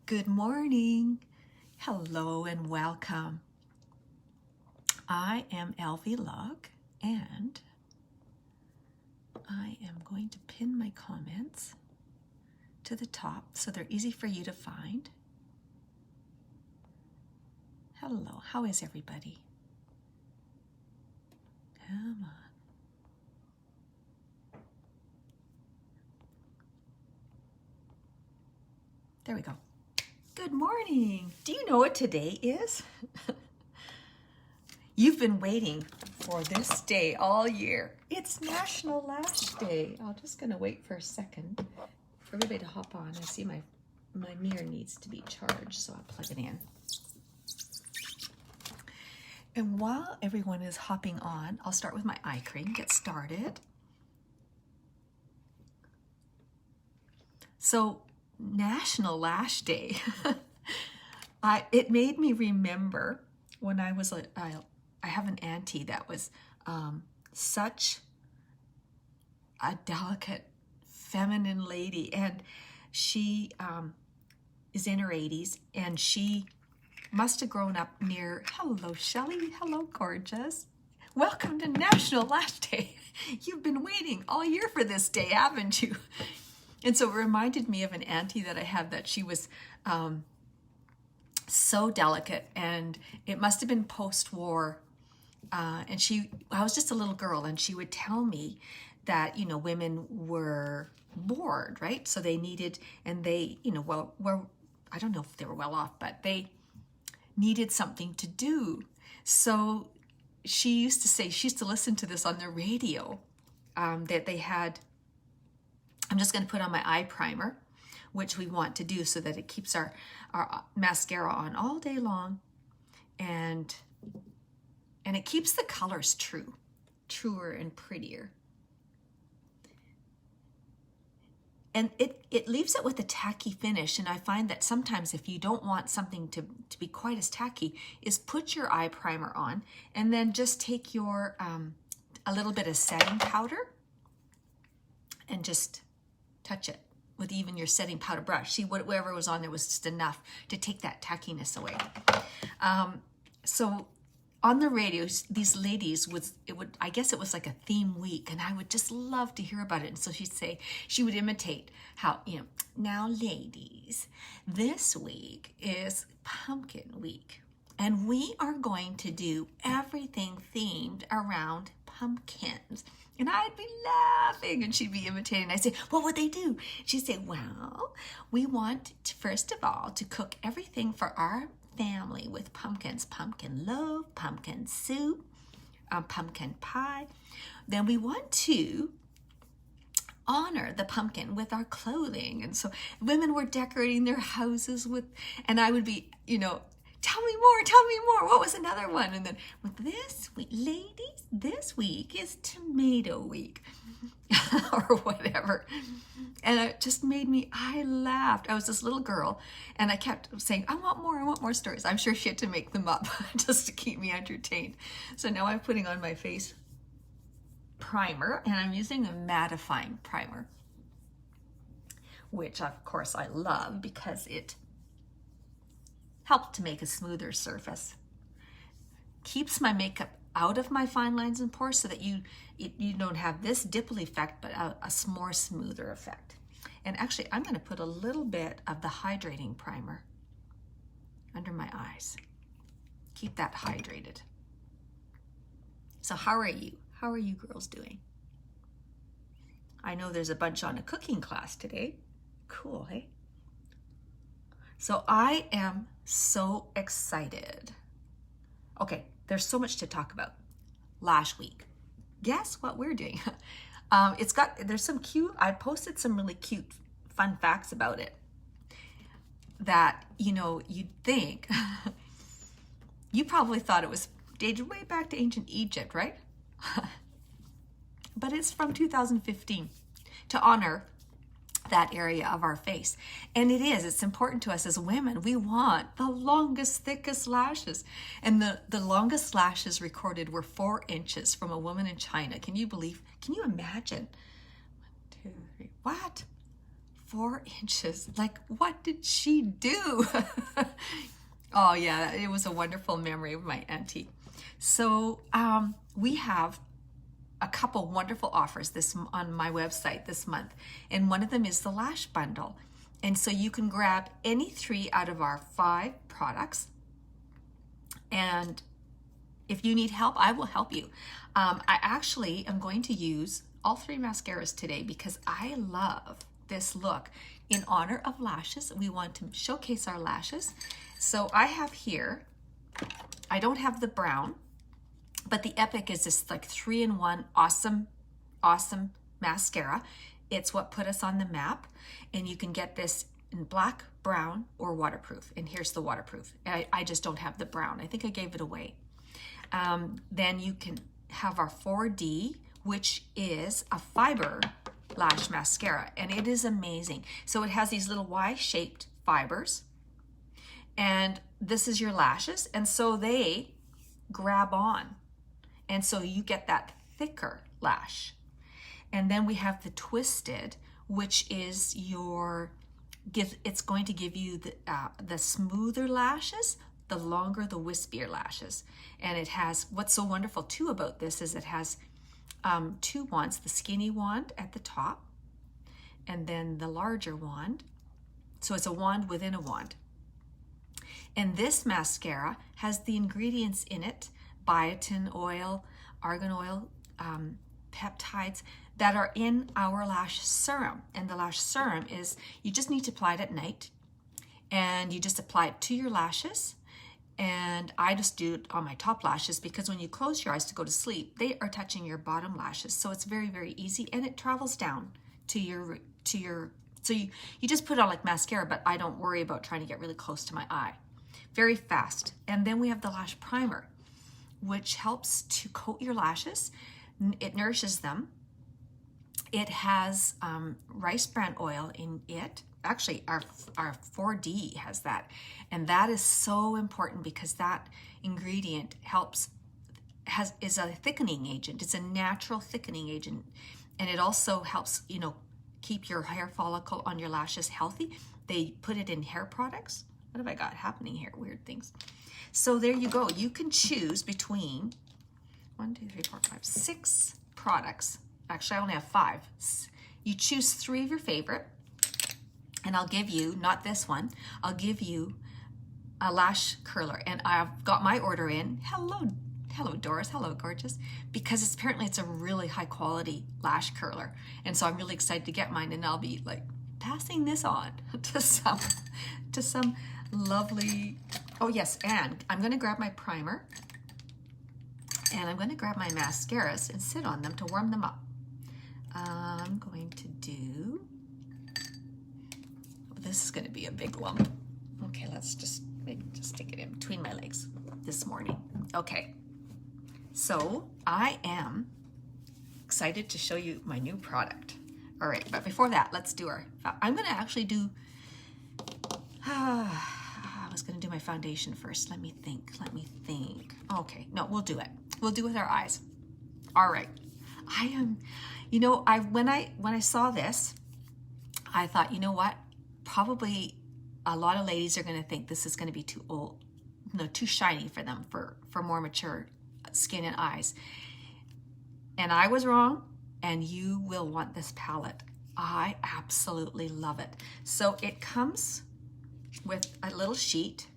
Good morning. Hello and welcome. I am Elvie Log and I am going to pin my comments to the top so they're easy for you to find. Hello, how is everybody? Come on. There we go. Good morning. Do you know what today is? You've been waiting for this day all year. It's National Lash Day. I'm just going to wait for a second for everybody to hop on. I see my mirror needs to be charged, so I'll plug it in. And while everyone is hopping on, I'll start with my eye cream, get started. So, National Lash Day. It made me remember when I was I have an auntie that was such a delicate, feminine lady, and she is in her 80s, and she must have grown up near, hello Shelley, hello gorgeous. Welcome to National Lash Day. You've been waiting all year for this day, haven't you? And so it reminded me of an auntie that I had that she was so delicate, and it must have been post-war. And I was just a little girl, and she would tell me that, you know, women were bored, right? So they needed, and they, you know, I don't know if they were well off, but they needed something to do. So she used to say, she used to listen to this on the radio, that they had, I'm just going to put on my eye primer, which we want to do so that it keeps our mascara on all day long, and it keeps the colors truer and prettier. And it leaves it with a tacky finish, and I find that sometimes if you don't want something to be quite as tacky, is put your eye primer on and then just take your a little bit of setting powder and just touch it with even your setting powder brush. See, whatever was on there was just enough to take that tackiness away. So on the radio, these ladies I guess it was like a theme week, and I would just love to hear about it. And so she would imitate how, you know, now ladies, this week is pumpkin week, and we are going to do everything themed around pumpkins. And I'd be laughing, and she'd be imitating. I'd say, what would they do? She'd say, well, we want to, first of all, to cook everything for our family with pumpkins: pumpkin loaf, pumpkin soup, pumpkin pie. Then we want to honor the pumpkin with our clothing. And so women were decorating their houses with, and I would be, you know, tell me more. What was another one? And then with this week, ladies, this week is tomato week or whatever. And it just made me, I laughed. I was this little girl, and I kept saying, I want more stories. I'm sure she had to make them up just to keep me entertained. So now I'm putting on my face primer, and I'm using a mattifying primer, which of course I love because it helps to make a smoother surface. Keeps my makeup out of my fine lines and pores so that you don't have this dimple effect, but a more smoother effect. And actually, I'm going to put a little bit of the hydrating primer under my eyes. Keep that hydrated. So how are you? How are you girls doing? I know there's a bunch on a cooking class today. Cool, hey? So I am so excited. Okay, there's so much to talk about. Lash Week. Guess what we're doing? There's some cute, I posted some really cute, fun facts about it that, you know, you'd think, you probably thought it was dated way back to ancient Egypt, right? But it's from 2015 to honor that area of our face. And it's important to us as women. We want the longest, thickest lashes. And the longest lashes recorded were 4 inches from a woman in China. Can you imagine? 1, 2, 3, what? 4 inches. Like, what did she do? Oh yeah, it was a wonderful memory of my auntie. So we have a couple wonderful offers this on my website this month, and one of them is the lash bundle. And so you can grab any 3 out of our 5 products, and if you need help, I will help you. I actually am going to use all 3 mascaras today because I love this look. In honor of lashes, we want to showcase our lashes. So I have here, I don't have the brown, but the Epic is this like 3-in-1 awesome mascara. It's what put us on the map, and you can get this in black, brown, or waterproof. And here's the waterproof. I just don't have the brown. I think I gave it away. Then you can have our 4D, which is a fiber lash mascara, and it is amazing. So it has these little Y-shaped fibers, and this is your lashes, and so they grab on, and so you get that thicker lash. And then we have the Twisted, which is it's going to give you the smoother lashes, the longer, the wispier lashes. And it has, what's so wonderful too about this is it has 2 wands, the skinny wand at the top, and then the larger wand. So it's a wand within a wand. And this mascara has the ingredients in it, biotin oil, argan oil, peptides, that are in our lash serum. And the lash serum is, you just need to apply it at night, and you just apply it to your lashes. And I just do it on my top lashes because when you close your eyes to go to sleep, they are touching your bottom lashes. So it's very, very easy, and it travels down to your, so you just put it on like mascara, but I don't worry about trying to get really close to my eye. Very fast. And then we have the lash primer, which helps to coat your lashes. It nourishes them. It has rice bran oil in it. Actually, our 4D has that. And that is so important because that ingredient is a thickening agent. It's a natural thickening agent. And it also helps, keep your hair follicle on your lashes healthy. They put it in hair products. What have I got happening here? Weird things. So there you go. You can choose between 6 products. Actually, I only have 5. You choose 3 of your favorite, and I'll give you, not this one, I'll give you a lash curler. And I've got my order in. Hello Doris, hello gorgeous, because apparently it's a really high quality lash curler. And so I'm really excited to get mine, and I'll be like passing this on to some lovely, oh yes, and I'm gonna grab my primer, and I'm gonna grab my mascaras and sit on them to warm them up. I'm going to do, this is gonna be a big lump. Okay, let's just stick it in between my legs this morning. Okay, so I am excited to show you my new product. All right, but before that, let's do I'm gonna actually do, I was gonna do my foundation first. Let me think. Okay, no, we'll do it. We'll do it with our eyes. All right, I am, when I saw this, I thought, you know what? Probably a lot of ladies are gonna think this is gonna be too old, too shiny for them, for more mature skin and eyes. And I was wrong, and you will want this palette. I absolutely love it. So it comes with a little sheet,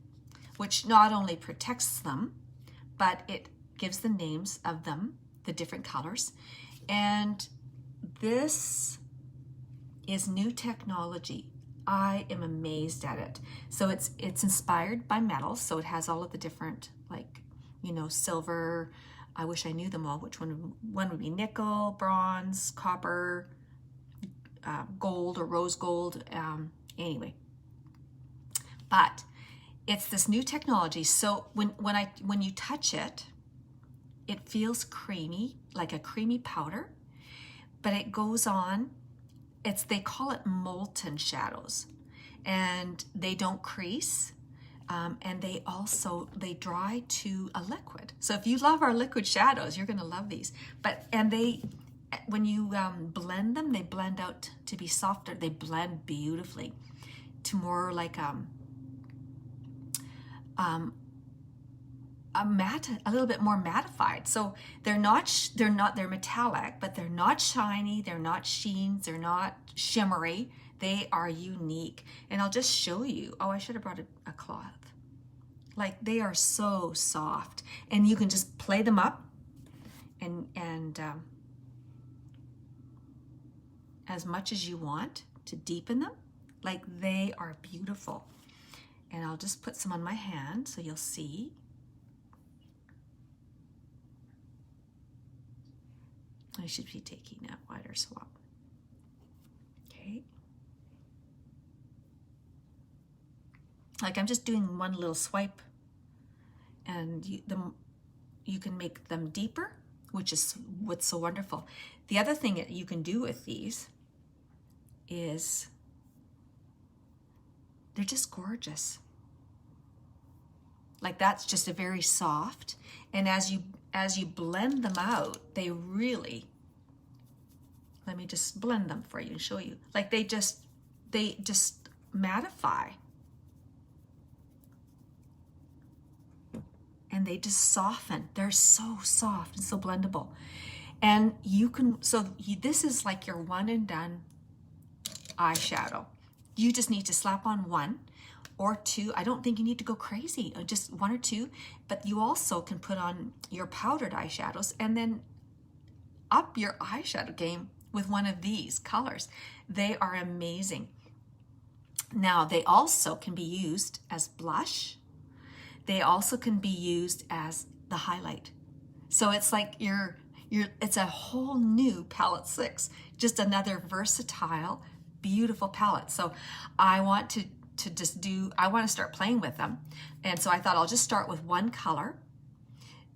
which not only protects them, but it gives the names of them, the different colors. And this is new technology. I am amazed at it. So it's inspired by metals. So it has all of the different, silver. I wish I knew them all. Which one would be nickel, bronze, copper, gold or rose gold. Anyway, but it's this new technology. So when you touch it, it feels creamy, like a creamy powder, but it goes on. They call it molten shadows, and they don't crease. And they dry to a liquid. So if you love our liquid shadows, you're gonna love these. And they when you blend them, they blend out to be softer. They blend beautifully to more like a little bit more mattified. So they're metallic, but they're not shiny, they're not sheens, they're not shimmery. They are unique. And I'll just show you. Oh, I should have brought a cloth. Like, they are so soft, and you can just play them up and as much as you want to deepen them. Like, they are beautiful. And I'll just put some on my hand so you'll see. I should be taking a wider swab. Okay. Like, I'm just doing one little swipe, and you can make them deeper, which is what's so wonderful. The other thing that you can do with these is they're just gorgeous. Like, that's just a very soft, and as you blend them out, they really, let me just blend them for you and show you. Like, they just mattify. And they just soften. They're so soft and so blendable. And you can, this is like your one and done eyeshadow. You just need to slap on one or two. I don't think you need to go crazy, just one or two, but you also can put on your powdered eyeshadows and then up your eyeshadow game with one of these colors. They are amazing. Now, they also can be used as blush. They also can be used as the highlight. So it's like it's a whole new palette 6, just another versatile, beautiful palette. So I want to start playing with them. And so I thought I'll just start with one color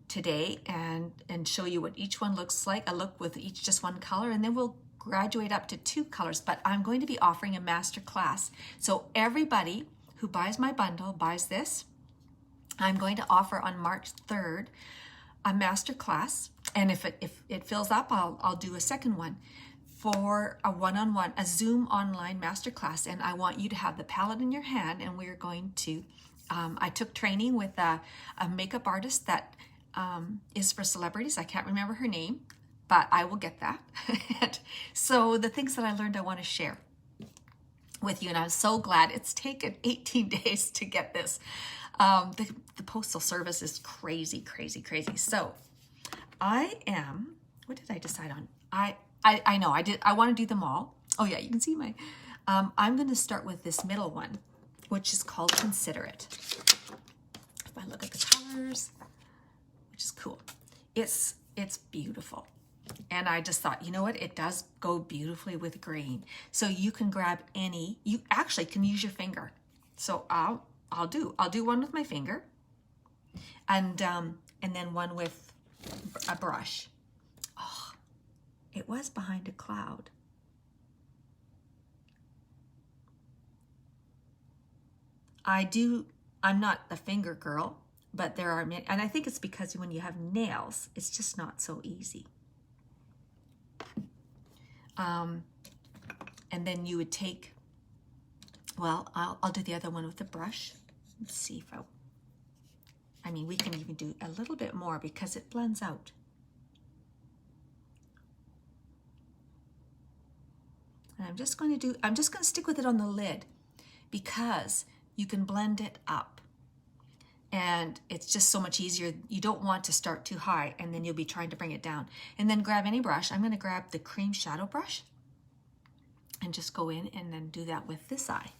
today and show you what each one looks like. A look with each just one color, and then we'll graduate up to 2 colors. But I'm going to be offering a master class. So everybody who buys my bundle, buys this, I'm going to offer on March 3rd a master class, and if it fills up, I'll do a second one for a one-on-one, a Zoom online master class. And I want you to have the palette in your hand, and we're going to, I took training with a makeup artist that is for celebrities. I can't remember her name, but I will get that. And so the things that I learned, I want to share with you, and I'm so glad it's taken 18 days to get this. The postal service is crazy, crazy, crazy. So what did I decide on? I know I want to do them all. Oh yeah, you can see my, I'm going to start with this middle one, which is called Consider It. If I look at the colors, which is cool. It's beautiful. And I just thought, you know what? It does go beautifully with green. So you can grab any, you actually can use your finger. So I'll do one with my finger, and then one with a brush. Oh, it was behind a cloud. I'm not a finger girl, but there are many, and I think it's because when you have nails, it's just not so easy. And then you would take, well, I'll do the other one with the brush. Let's see if I mean, we can even do a little bit more because it blends out. And I'm just going to stick with it on the lid because you can blend it up. And it's just so much easier. You don't want to start too high, and then you'll be trying to bring it down. And then grab any brush. I'm going to grab the cream shadow brush and just go in and then do that with this eye.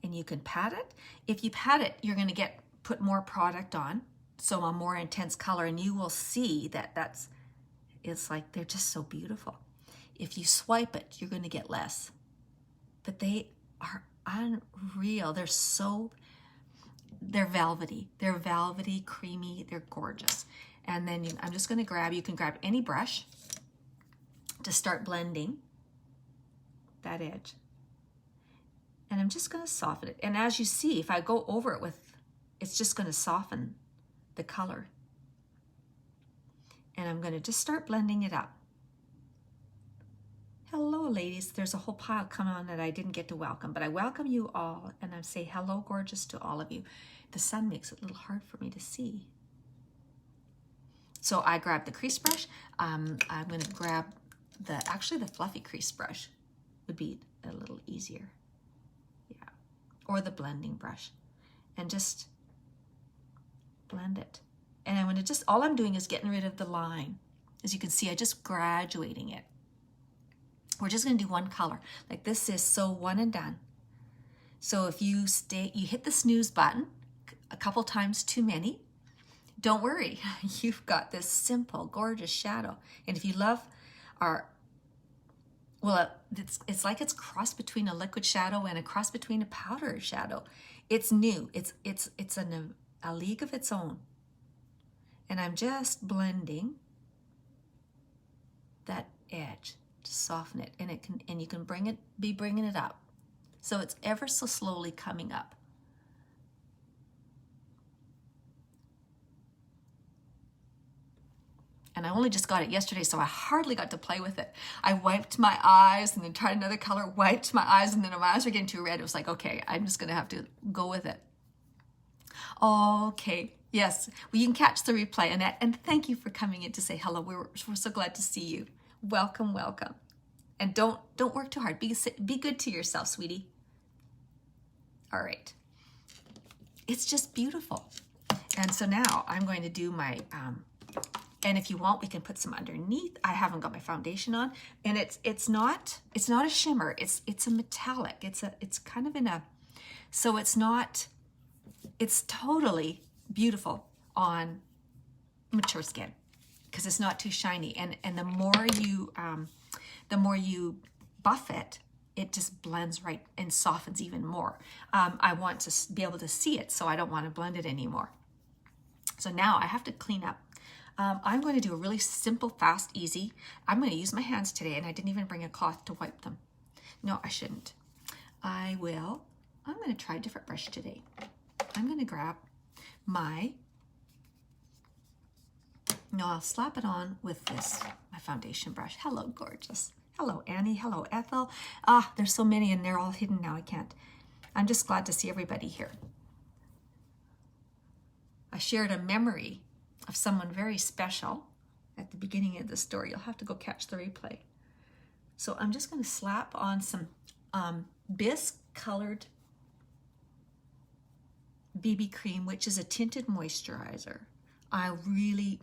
And you can pat it. If you pat it, you're going to put more product on, so a more intense color, and you will see that it's like they're just so beautiful. If you swipe it, you're going to get less. But they are unreal. They're velvety. They're velvety, creamy. They're gorgeous. And then I'm just going to you can grab any brush to start blending that edge. And I'm just going to soften it. And as you see, if I go over it with it's just going to soften the color. And I'm going to just start blending it up. Hello, ladies. There's a whole pile coming on that I didn't get to welcome, but I welcome you all, and I say hello, gorgeous, to all of you. The sun makes it a little hard for me to see. So I grabbed the crease brush. I'm going to grab actually the fluffy crease brush would be a little easier. Yeah. Or the blending brush. And just blend it. And I'm going to just, all I'm doing is getting rid of the line. As you can see, I'm just graduating it. We're just going to do one color. Like this is so one and done. So if you hit the snooze button a couple times too many, don't worry. You've got this simple, gorgeous shadow. And if you love it's like it's cross between a liquid shadow and a cross between a powder shadow. It's new. It's a league of its own. And I'm just blending that edge to soften it, and you can be bringing it up. So it's ever so slowly coming up. And I only just got it yesterday, so I hardly got to play with it. I wiped my eyes and then tried another color, wiped my eyes, and then my eyes were getting too red. It was like, okay, I'm just gonna have to go with it. Okay, yes, well, you can catch the replay, Annette, and thank you for coming in to say hello. We're so glad to see you. Welcome, welcome. And don't work too hard. Be good to yourself, sweetie. All right. It's just beautiful. And so now I'm going to do my, and if you want, we can put some underneath. I haven't got my foundation on, and it's not a shimmer. It's a metallic. It's kind of in a, so it's totally beautiful on mature skin because it's not too shiny. And the more you buff it, it just blends right and softens even more. I want to be able to see it, so I don't want to blend it anymore. So now I have to clean up. I'm going to do a really simple, fast, easy. I'm going to use my hands today, and I didn't even bring a cloth to wipe them. No, I shouldn't. I'm going to try a different brush today. I'm going to grab I'll slap it on with my foundation brush. Hello, gorgeous. Hello, Annie. Hello, Ethel. There's so many, and they're all hidden now. I can't. I'm just glad to see everybody here. I shared a memory of someone very special at the beginning of the story. You'll have to go catch the replay. So I'm just going to slap on some bisque colored BB cream, which is a tinted moisturizer. I really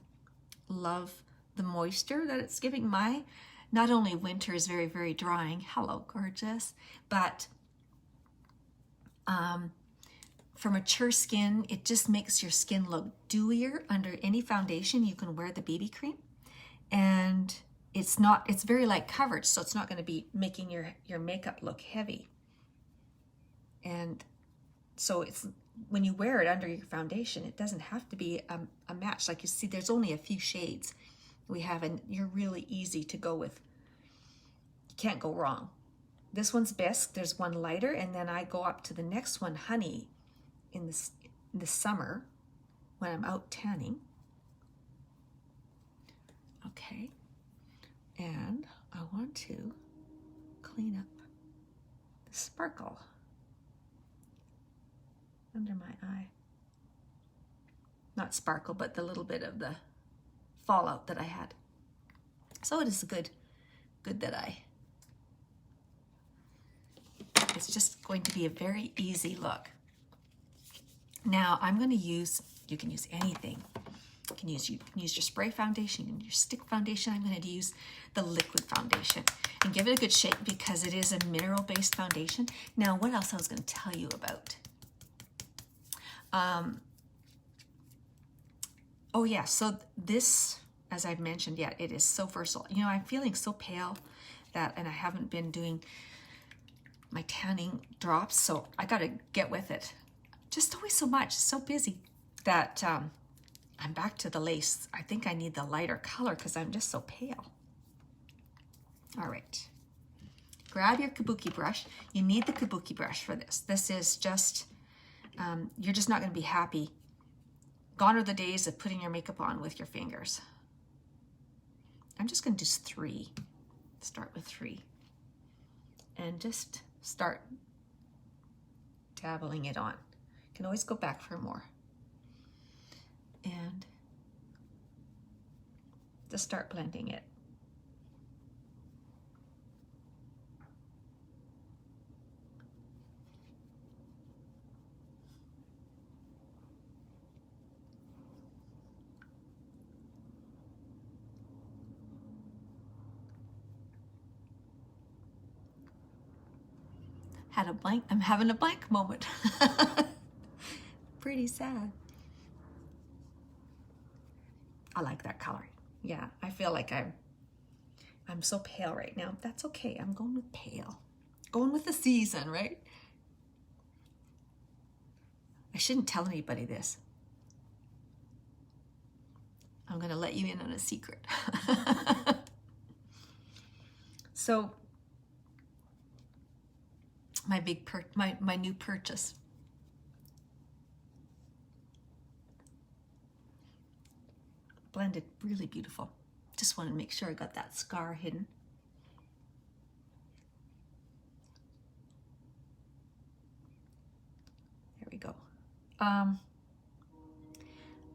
love the moisture that it's giving. Not only winter is very, very drying. Hello, gorgeous. But for mature skin, it just makes your skin look dewier. Under any foundation, you can wear the BB cream. And it's very light coverage, so it's not going to be making your makeup look heavy. And so when you wear it under your foundation, it doesn't have to be a match. Like you see, there's only a few shades we have, and you're really easy to go with. You can't go wrong. This one's bisque. There's one lighter, and then I go up to the next one, honey, in the summer when I'm out tanning. Okay, and I want to clean up the sparkle under my eye. Not sparkle, but the little bit of the fallout that I had. So it is good that it's just going to be a very easy look. Now I'm going to use, you can use anything. You can use your spray foundation and your stick foundation. I'm going to use the liquid foundation and give it a good shake because it is a mineral-based foundation. Now, what else I was going to tell you about? Oh yeah, so this, as I've mentioned, yeah, it is so versatile. You know, I'm feeling so pale and I haven't been doing my tanning drops, so I got to get with it. Just always so much, so busy that I'm back to the lace. I think I need the lighter color because I'm just so pale. All right, grab your kabuki brush. You need the kabuki brush for this. This is just you're just not going to be happy. Gone are the days of putting your makeup on with your fingers. I'm just going to do 3. Start with 3. And just start dabbling it on. You can always go back for more. And just start blending it. I'm having a blank moment. Pretty sad. I like that color. Yeah, I feel like I'm so pale right now. That's okay. I'm going with pale. Going with the season, right? I shouldn't tell anybody this. I'm going to let you in on a secret. So my new purchase. Blended really beautiful. Just wanted to make sure I got that scar hidden. There we go.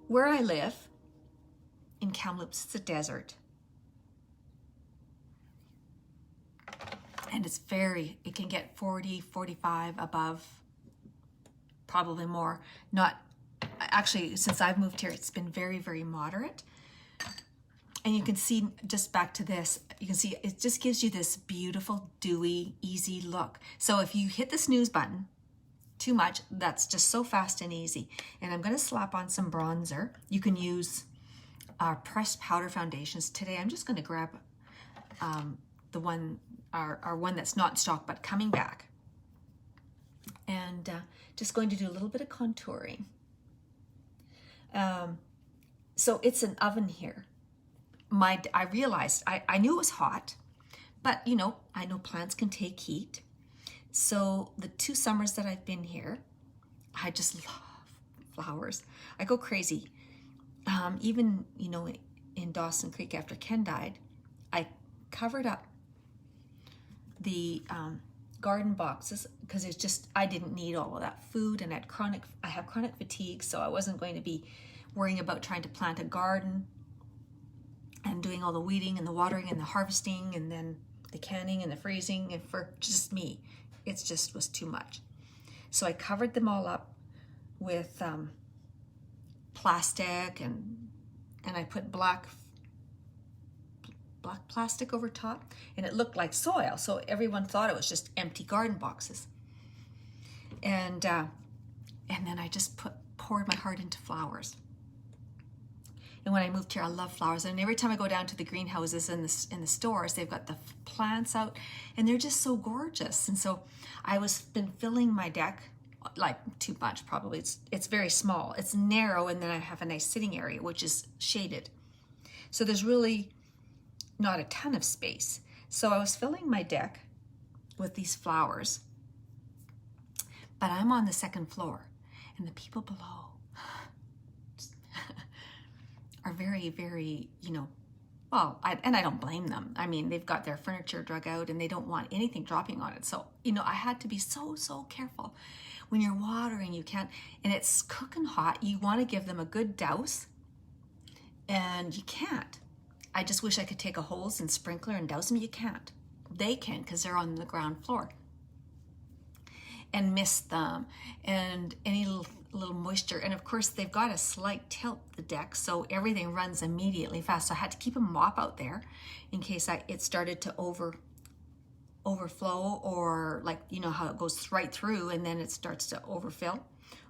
Where I live in Kamloops, it's a desert. And it can get 40, 45 above, probably more. Actually, since I've moved here, it's been very, very moderate. And you can see, just back to this, you can see it just gives you this beautiful, dewy, easy look. So if you hit the snooze button too much, that's just so fast and easy. And I'm going to slap on some bronzer. You can use our pressed powder foundations. Today, I'm just going to grab the one, our one that's not in stock, but coming back. And just going to do a little bit of contouring. So it's an oven here. I realized, I knew it was hot, but you know, I know plants can take heat. So the 2 summers that I've been here, I just love flowers. I go crazy. Even, you know, in Dawson Creek after Ken died, I covered up the garden boxes because it's just, I didn't need all of that food, and I have chronic fatigue, so I wasn't going to be worrying about trying to plant a garden and doing all the weeding and the watering and the harvesting and then the canning and the freezing, and for just me, it just was too much. So I covered them all up with plastic, and I put black plastic over top, and it looked like soil, so everyone thought it was just empty garden boxes. And then I just poured my heart into flowers. And when I moved here, I love flowers. And every time I go down to the greenhouses in the stores, they've got the plants out, and they're just so gorgeous. And so I been filling my deck, like too much probably. It's very small. It's narrow, and then I have a nice sitting area, which is shaded. So there's really not a ton of space. So I was filling my deck with these flowers, but I'm on the 2nd floor, and the people below are very, very, you know, well, I don't blame them. I mean, they've got their furniture drug out and they don't want anything dropping on it. So, you know, I had to be so careful. When you're watering, you can't, and it's cooking hot, you want to give them a good douse, and you can't. I just wish I could take a hose and sprinkler and douse them. You can't. They can, because they're on the ground floor. And mist them, and any little moisture. And of course, they've got a slight tilt, the deck, so everything runs immediately fast. So I had to keep a mop out there in case it started to overflow, or like, you know how it goes right through and then it starts to overfill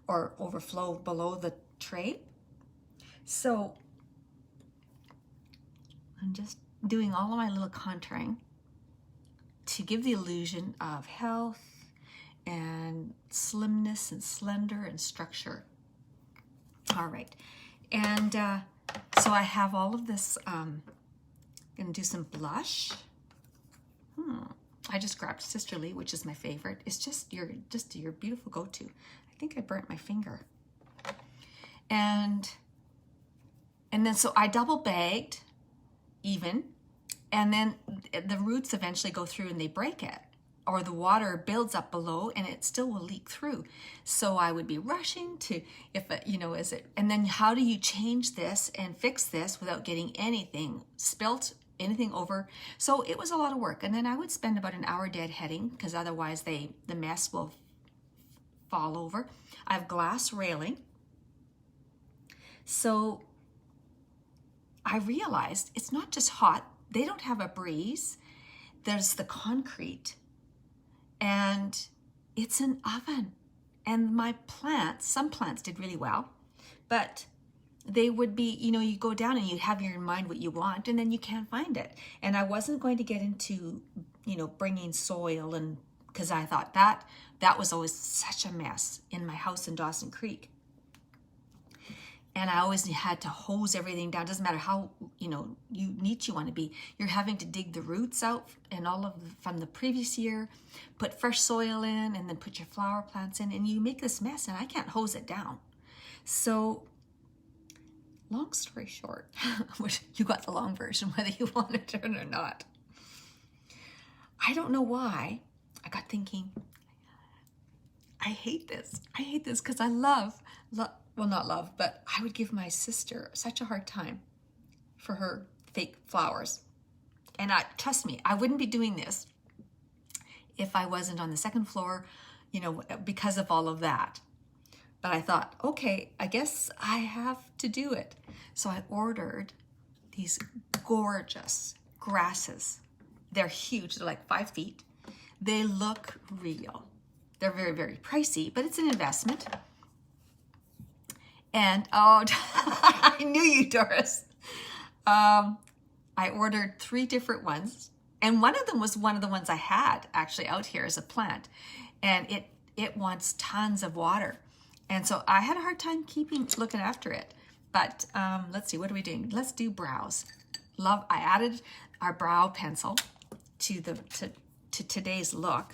or overflow below the tray. So I'm just doing all of my little contouring to give the illusion of health and slimness and slender and structure. All right, and so I have all of this. I'm gonna do some blush. I just grabbed Sisterly, which is my favorite. It's just your beautiful go-to. I think I burnt my finger. And then so I double bagged even, and then the roots eventually go through and they break it, or the water builds up below and it still will leak through. So I would be rushing to, if it, is it, and then how do you change this and fix this without getting anything spilt, anything over? So it was a lot of work. And then I would spend about an hour deadheading, because otherwise the mess will fall over. I have glass railing. So I realized it's not just hot. They don't have a breeze. There's the concrete, and it's an oven. And my plants, some plants did really well, but they would be, you go down and you have in your mind what you want, and then you can't find it. And I wasn't going to get into, bringing soil, and because I thought that was always such a mess in my house in Dawson Creek. And I always had to hose everything down. Doesn't matter how, neat you want to be. You're having to dig the roots out and from the previous year, put fresh soil in, and then put your flower plants in, and you make this mess, and I can't hose it down. So, long story short, which you got the long version, whether you wanted it or not. I don't know why. I got thinking, I hate this. I hate this because I well, not love, but I would give my sister such a hard time for her fake flowers. And trust me, I wouldn't be doing this if I wasn't on the second floor, because of all of that. But I thought, okay, I guess I have to do it. So I ordered these gorgeous grasses. They're huge. They're like 5 feet. They look real. They're very, very pricey, but it's an investment. And, I knew you, Doris. I ordered 3 different ones. And one of them was one of the ones I had actually out here as a plant. And it wants tons of water. And so I had a hard time looking after it. But let's see, what are we doing? Let's do brows. I added our brow pencil to today's look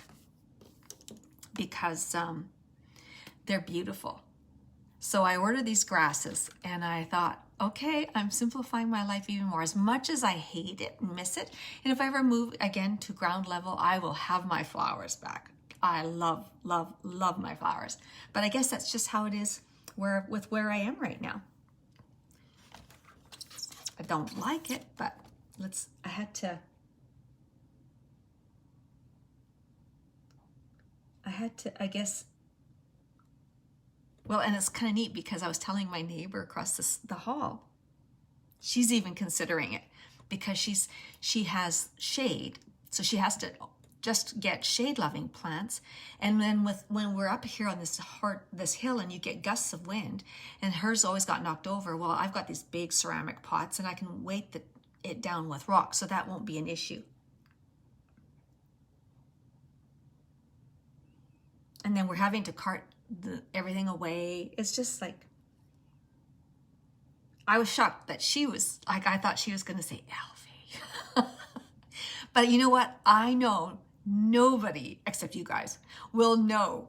because they're beautiful. So I ordered these grasses, and I thought, okay, I'm simplifying my life even more. As much as I hate it and miss it, and if I ever move again to ground level, I will have my flowers back. I love, love, love my flowers. But I guess that's just how it is with where I am right now. I don't like it, but I had to, I guess. Well, and it's kind of neat because I was telling my neighbor across the hall, she's even considering it because she has shade. So she has to just get shade-loving plants. And then when we're up here on this hill and you get gusts of wind, and hers always got knocked over, well, I've got these big ceramic pots and I can weight it down with rocks, so that won't be an issue. And then we're having to cart everything away. It's just like, I was shocked that she was like, I thought she was going to say Elvie. But you know what? I know nobody except you guys will know.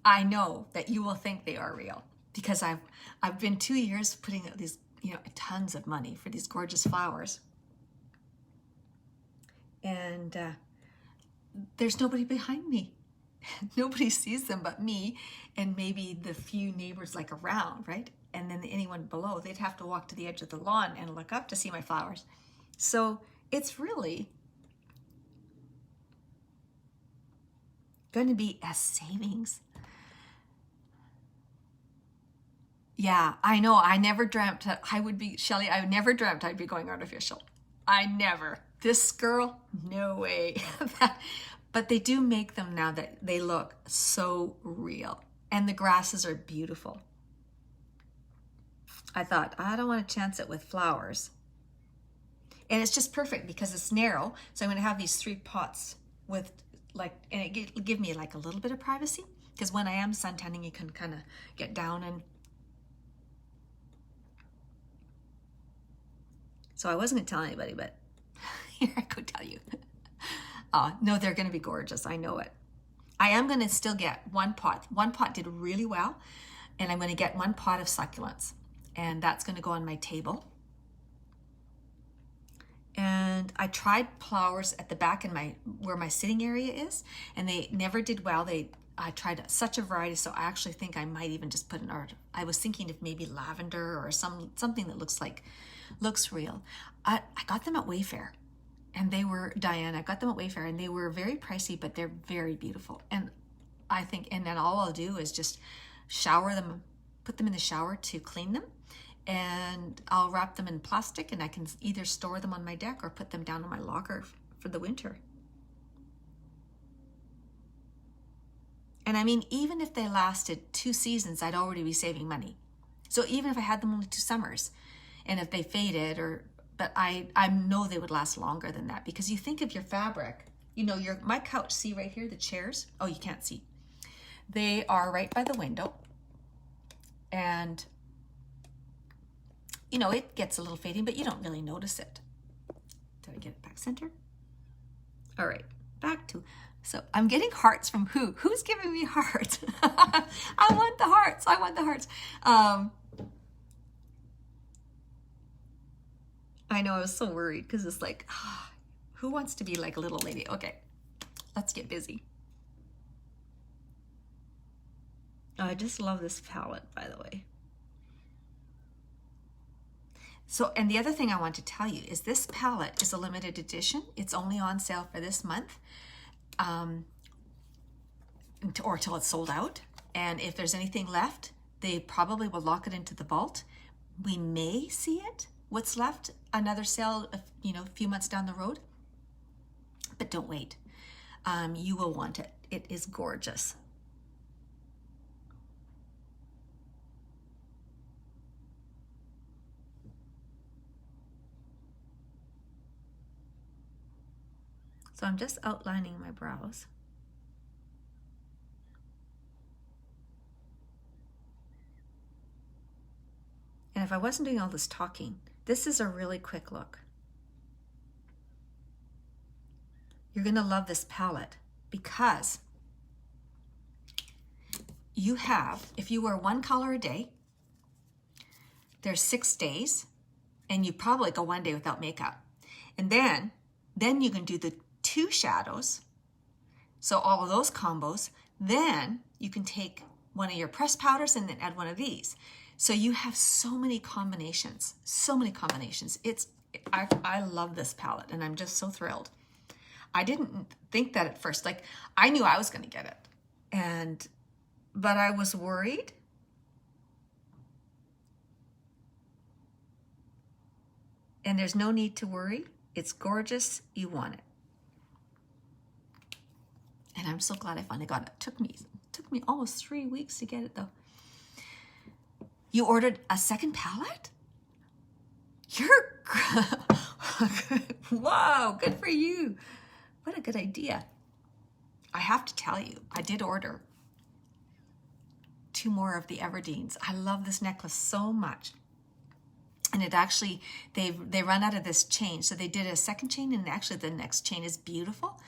I know that you will think they are real because I've been 2 years putting out these, tons of money for these gorgeous flowers. And there's nobody behind me. Nobody sees them but me and maybe the few neighbors around, right? And then anyone below, they'd have to walk to the edge of the lawn and look up to see my flowers. So it's really going to be a savings. Yeah, I know. I never dreamt that I would be, Shelley, I never dreamt I'd be going artificial. I never. This girl, no way. But they do make them now that they look so real. And the grasses are beautiful. I thought, I don't want to chance it with flowers. And it's just perfect because it's narrow. So I'm going to have these 3 pots with and it give me a little bit of privacy. Because when I am suntanning, you can kind of get down and. So I wasn't going to tell anybody, but here I could tell you. No, they're going to be gorgeous. I know it. I am going to still get one pot. One pot did really well, and I'm going to get one pot of succulents, and that's going to go on my table. And I tried flowers at the back in where my sitting area is, and they never did well. I tried such a variety, so I actually think I might even just put I was thinking of maybe lavender or something that looks real. I got them at Wayfair, and they were, Diane, I got them at Wayfair, and they were very pricey, but they're very beautiful. And I think, and then all I'll do is just shower them, put them in the shower to clean them, and I'll wrap them in plastic, and I can either store them on my deck or put them down in my locker for the winter. And I mean, even if they lasted 2 seasons, I'd already be saving money. So even if I had them only 2 summers, and if they faded, but I know they would last longer than that, because you think of your fabric, you know, my couch, see right here, the chairs, oh, you can't see. They are right by the window, and you know, it gets a little fading, but you don't really notice it. Did I get it back center? All right, back to, so I'm getting hearts from who? Who's giving me hearts? I want the hearts, I want the hearts. I know, I was so worried because it's like, who wants to be like a little lady? Okay, let's get busy. I just love this palette, by the way. So, and the other thing I want to tell you is this palette is a limited edition. It's only on sale for this month, or till it's sold out. And if there's anything left, they probably will lock it into the vault. We may see it, what's left, another sale, you know, a few months down the road. But don't wait. You will want it. It is gorgeous. So I'm just outlining my brows. And if I wasn't doing all this talking, this is a really quick look. You're gonna love this palette because you have, if you wear one color a day, there's 6 days, and you probably go 1 day without makeup. And then you can do the 2 shadows, so all of those combos. Then you can take one of your pressed powders and then add one of these. So you have so many combinations, so many combinations. I love this palette, and I'm just so thrilled. I didn't think that at first. Like, I knew I was going to get it, but I was worried. And there's no need to worry. It's gorgeous. You want it. And I'm so glad I finally got it. It took me almost 3 weeks to get it, though. You ordered a second palette? You're wow, good for you. What a good idea. I have to tell you, I did order 2 more of the Everdeens. I love this necklace so much. And it actually, they run out of this chain. So they did a second chain, and actually the next chain is beautiful.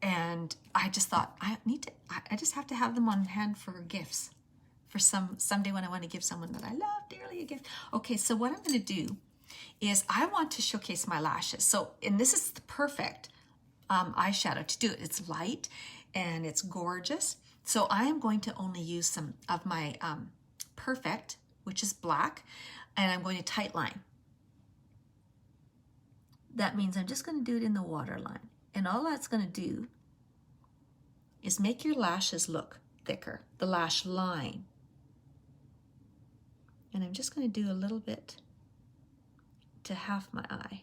And I just thought, I just have to have them on hand for gifts. For someday when I want to give someone that I love dearly a gift. Okay, so what I'm going to do is I want to showcase my lashes. So, and this is the perfect eyeshadow to do it. It's light and it's gorgeous. So I am going to only use some of my Perfect, which is black, and I'm going to tight line. That means I'm just going to do it in the waterline. And all that's going to do is make your lashes look thicker, the lash line. And I'm just going to do a little bit to half my eye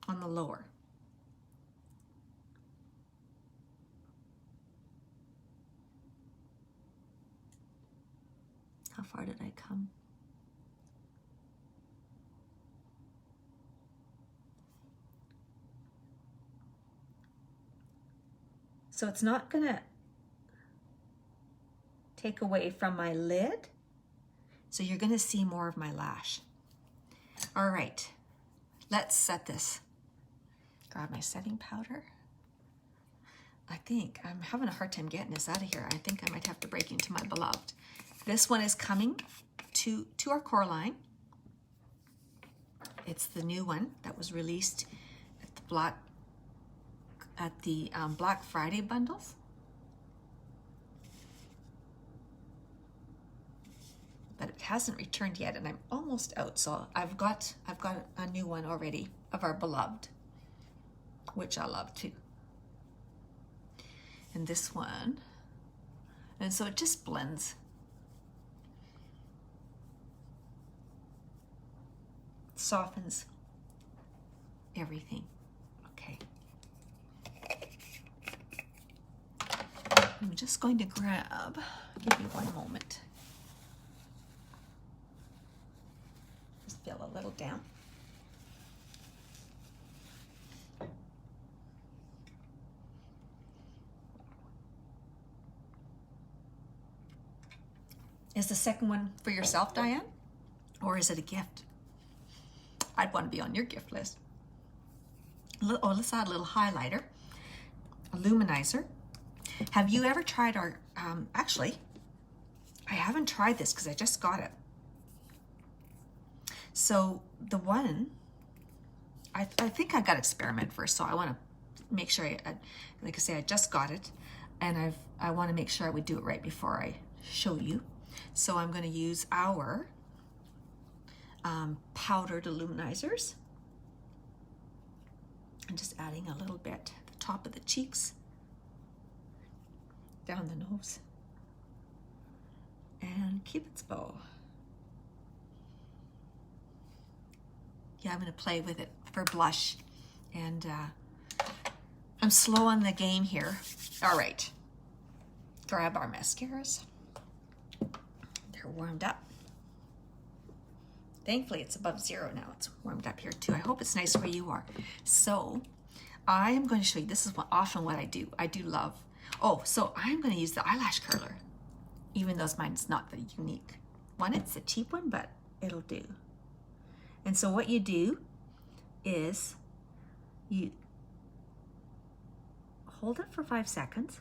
on the lower. How far did I come? So it's not going to take away from my lid. So you're going to see more of my lash. All right, let's set this. Grab my setting powder. I think I'm having a hard time getting this out of here. I think I might have to break into my beloved. This one is coming to our core line. It's the new one that was released at the Black Friday bundles. But it hasn't returned yet, and I'm almost out. So I've got a new one already of our beloved, which I love too. And this one, and so it just blends. Softens everything. Okay. I'm just going to grab, give me one moment. Just feel a little damp. Is the second one for yourself, Diane? Or is it a gift? I'd want to be on your gift list. Oh, let's add a little highlighter, a luminizer. Have you ever tried our, actually, I haven't tried this because I just got it. So the one, I think I got to experiment first. So I want to make sure, like I say, I just got it. And I want to make sure I would do it right before I show you. So I'm going to use our powdered luminizers. I'm just adding a little bit at the top of the cheeks, down the nose, and Cupid's bow. Yeah, I'm going to play with it for blush, and I'm slow on the game here. All right, grab our mascaras. They're warmed up. Thankfully, it's above 0 now. It's warmed up here too. I hope it's nice where you are. So I am going to show you, this is often what I do. I do love, so I'm going to use the eyelash curler, even though mine's not the unique one. It's a cheap one, but it'll do. And so what you do is you hold it for 5 seconds.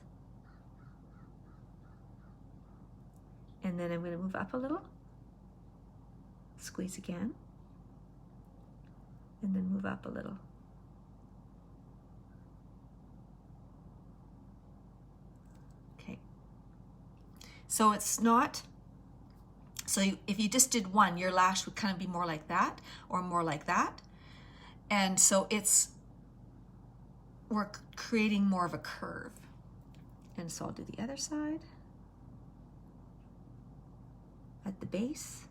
And then I'm going to move up a little. Squeeze again, and then move up a little. Okay. So it's not, if you just did one, your lash would kind of be more like that or more like that. And so we're creating more of a curve. And so I'll do the other side at the base.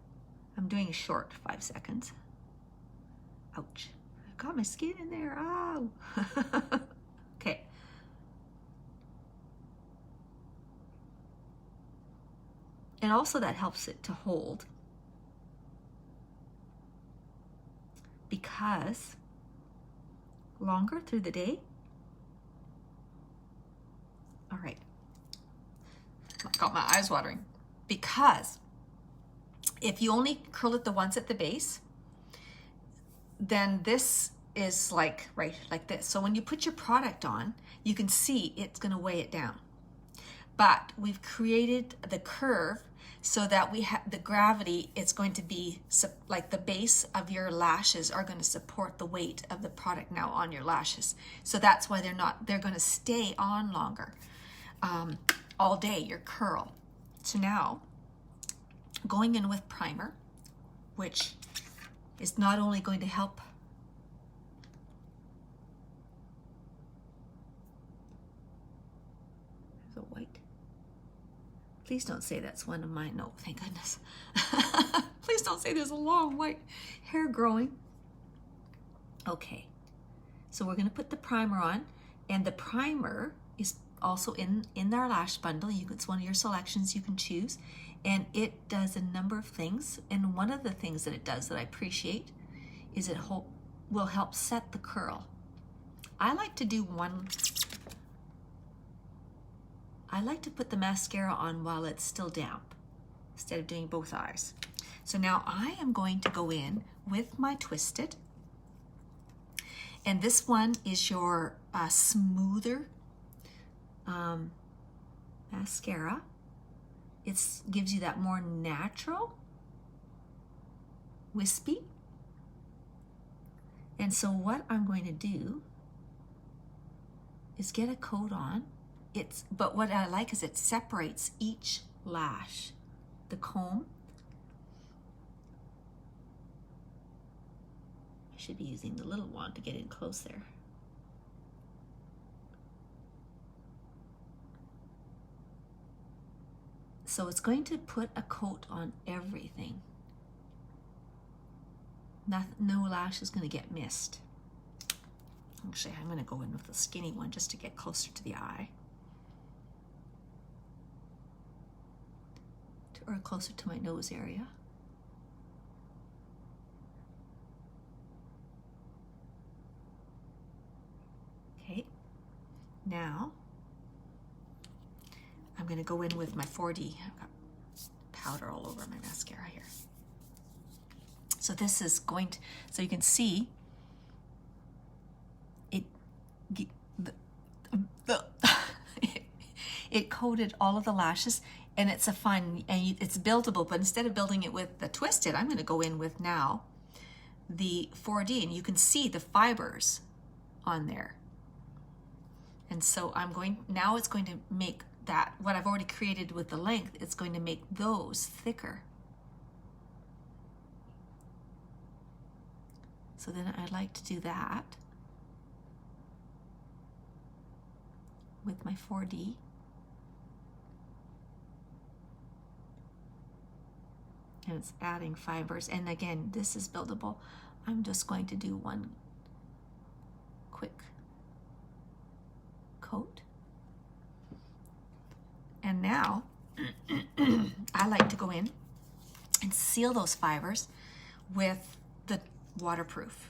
I'm doing a short 5 seconds. Ouch. I've got my skin in there. Ow. Okay. And also that helps it to hold, because longer through the day. All right. Got my eyes watering. Because if you only curl it the once at the base, then this is like this. So when you put your product on, you can see it's going to weigh it down. But we've created the curve so that we have the gravity. It's going to be like the base of your lashes are going to support the weight of the product now on your lashes. So that's why they're going to stay on longer, all day, your curl. So now, going in with primer, which is not only going to help there's a white. Please don't say that's one of mine. No, thank goodness. Please don't say there's a long white hair growing. Okay, so we're going to put the primer on, and the primer is also in our lash bundle. It's one of your selections you can choose. And it does a number of things. And one of the things that it does that I appreciate is it will help set the curl. I like to do one. I like to put the mascara on while it's still damp instead of doing both eyes. So now I am going to go in with my Twisted. And this one is your smoother mascara. It gives you that more natural, wispy. And so what I'm going to do is get a coat on. But what I like is it separates each lash. The comb. I should be using the little wand to get in close there. So it's going to put a coat on everything. No lash is going to get missed. Actually, I'm going to go in with the skinny one just to get closer to the eye. Or closer to my nose area. Okay, now I'm going to go in with my 4D. I've got powder all over my mascara here. So this is going to, so you can see it, it coated all of the lashes, and it's a fun, and it's buildable, but instead of building it with the twisted, I'm going to go in with now the 4D, and you can see the fibers on there. And so now it's going to make that, what I've already created with the length, it's going to make those thicker. So then I'd like to do that with my 4D. And it's adding fibers. And again, this is buildable. I'm just going to do one quick coat. And now I like to go in and seal those fibers with the waterproof.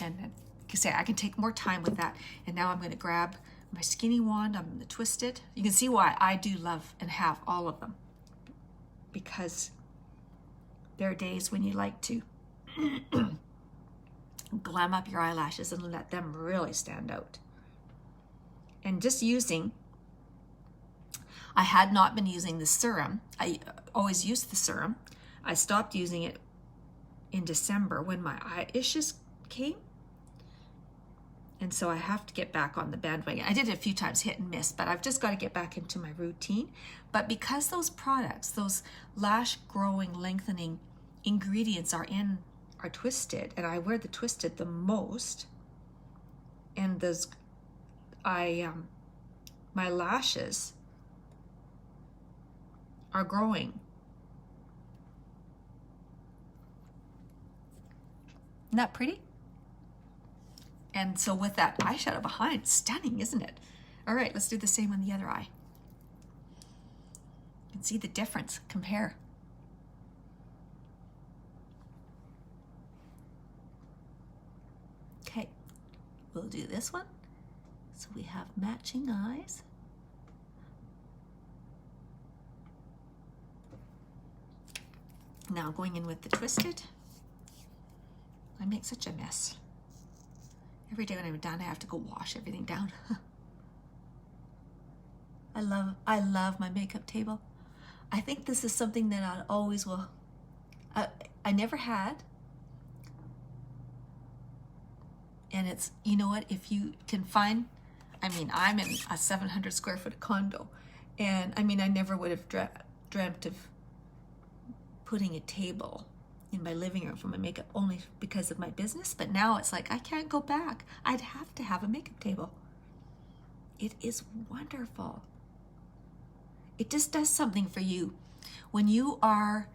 And then, like I say, I can take more time with that. And now I'm going to grab my skinny wand. I'm going to twist it. You can see why I do love and have all of them, because there are days when you like to glam up your eyelashes and let them really stand out. And just using, I had not been using the serum. I always used the serum. I stopped using it in December when my eye issues came. And so I have to get back on the bandwagon. I did it a few times, hit and miss, but I've just got to get back into my routine. But because those products, those lash growing, lengthening ingredients are twisted, and I wear the twisted the most, and my lashes are growing. Isn't that pretty? And so with that eyeshadow behind, stunning, isn't it? All right, let's do the same on the other eye. You can see the difference, compare. Okay, we'll do this one. So we have matching eyes. Now going in with the twisted. I make such a mess. Every day when I'm done, I have to go wash everything down. I love my makeup table. I think this is something that I always will. I never had. And it's, you know what, if you can find, I mean, I'm in a 700 square foot condo. And I mean, I never would have dreamt of putting a table in my living room for my makeup only because of my business. But now it's like, I can't go back. I'd have to have a makeup table. It is wonderful. It just does something for you. When you are,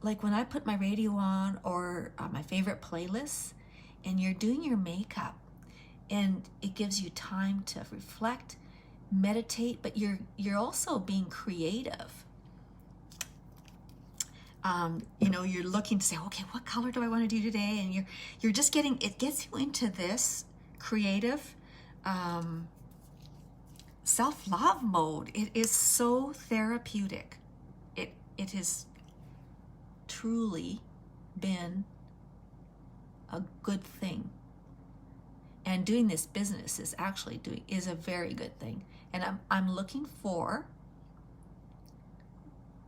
like when I put my radio on or my favorite playlists and you're doing your makeup and it gives you time to reflect, meditate, but you're also being creative. You know, you're looking to say, okay, what color do I want to do today? And you're just it gets you into this creative self-love mode. It is so therapeutic. It has truly been a good thing. And doing this business is a very good thing. And I'm looking for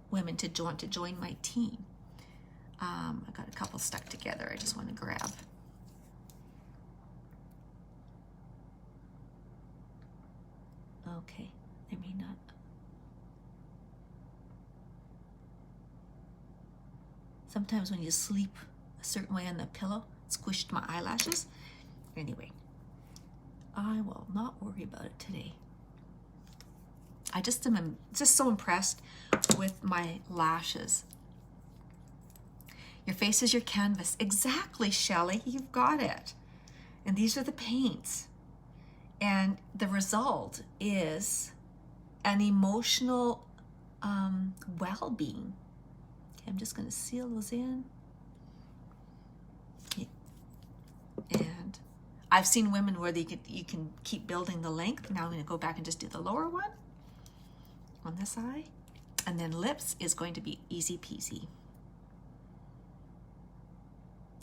women to join my team. I got a couple stuck together I just want to grab. Okay, I may not. Sometimes when you sleep a certain way on the pillow, it squished my eyelashes. Anyway, I will not worry about it today. I just am just so impressed with my lashes. Your face is your canvas. Exactly, Shelley, you've got it. And these are the paints. And the result is an emotional well-being. Okay, I'm just going to seal those in. Okay. And I've seen women where you can keep building the length. Now I'm going to go back and just do the lower one on this eye. And then lips is going to be easy peasy.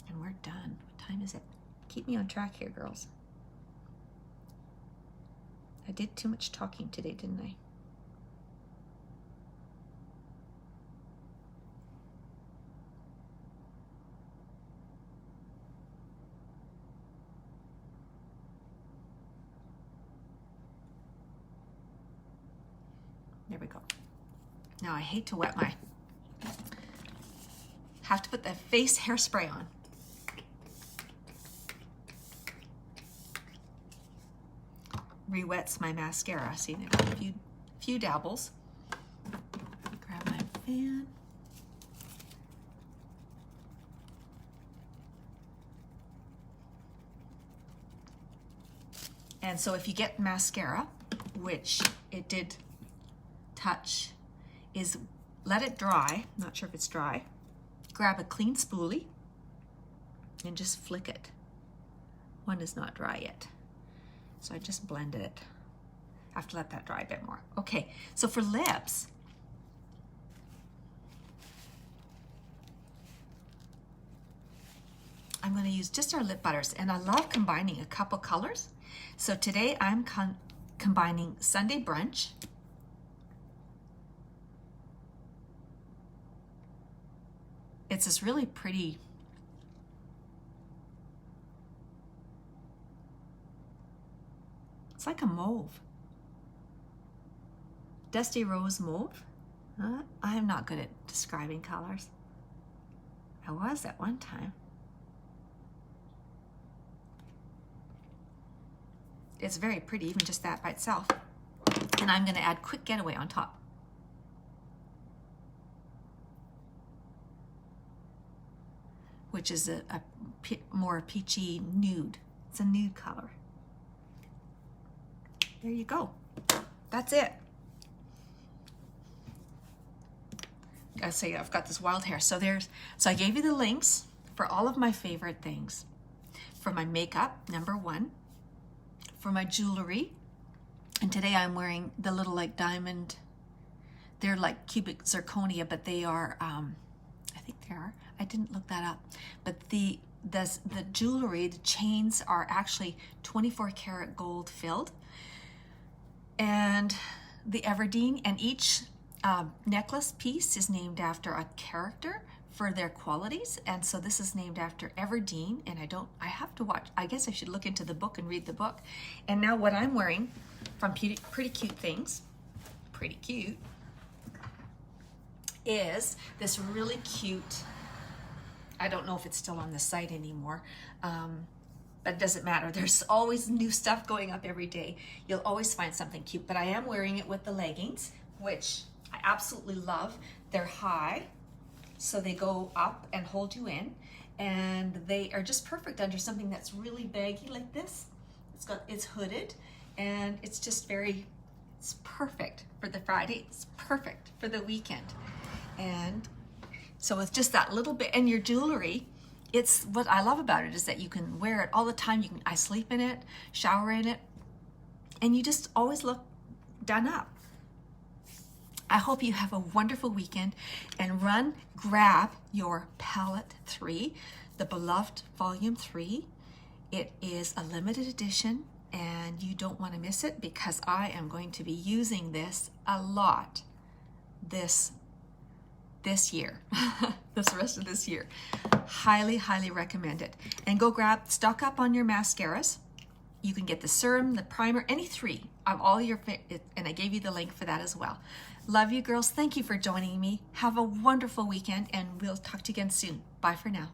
And we're done. What time is it? Keep me on track here, girls. I did too much talking today, didn't I? There we go. Now I hate to wet my, have to put the face hairspray on. Re-wets my mascara. See, I got a few dabbles. Grab my fan. And so if you get mascara, which it did touch, is let it dry. Not sure if it's dry. Grab a clean spoolie and just flick it. One is not dry yet. So I just blended it. I have to let that dry a bit more. Okay, so for lips, I'm going to use just our lip butters, and I love combining a couple colors. So today I'm combining Sunday Brunch it's this really pretty it's like a mauve. Dusty Rose Mauve. I am not good at describing colors. I was at one time. It's very pretty, even just that by itself. And I'm going to add Quick Getaway on top. Which is a more peachy nude. It's a nude color. There you go. That's it. I say I've got this wild hair. So I gave you the links for all of my favorite things. For my makeup, #1. For my jewelry, and today I'm wearing the little like diamond. They're like cubic zirconia, but they are. I think they are. I didn't look that up, but the jewelry, the chains are actually 24 karat gold filled, and the Everdeen, and each necklace piece is named after a character for their qualities. And so this is named after Everdeen, and I have to watch, I guess I should look into the book and read the book. And now what I'm wearing from Pretty Cute Things, pretty cute, is this really cute, I don't know if it's still on the site anymore, but it doesn't matter. There's always new stuff going up every day. You'll always find something cute, but I am wearing it with the leggings, which I absolutely love. They're high, so they go up and hold you in, and they are just perfect under something that's really baggy like this. It's hooded, and it's just it's perfect for the Friday. It's perfect for the weekend. And so with just that little bit, and your jewelry, it's what I love about it is that you can wear it all the time. I sleep in it, shower in it, and you just always look done up. I hope you have a wonderful weekend, and run, grab your palette 3, the Beloved Volume 3. It is a limited edition, and you don't want to miss it because I am going to be using this a lot this year, this rest of this year. Highly, highly recommend it. And go stock up on your mascaras. You can get the serum, the primer, any 3 of all your, and I gave you the link for that as well. Love you, girls. Thank you for joining me. Have a wonderful weekend, and we'll talk to you again soon. Bye for now.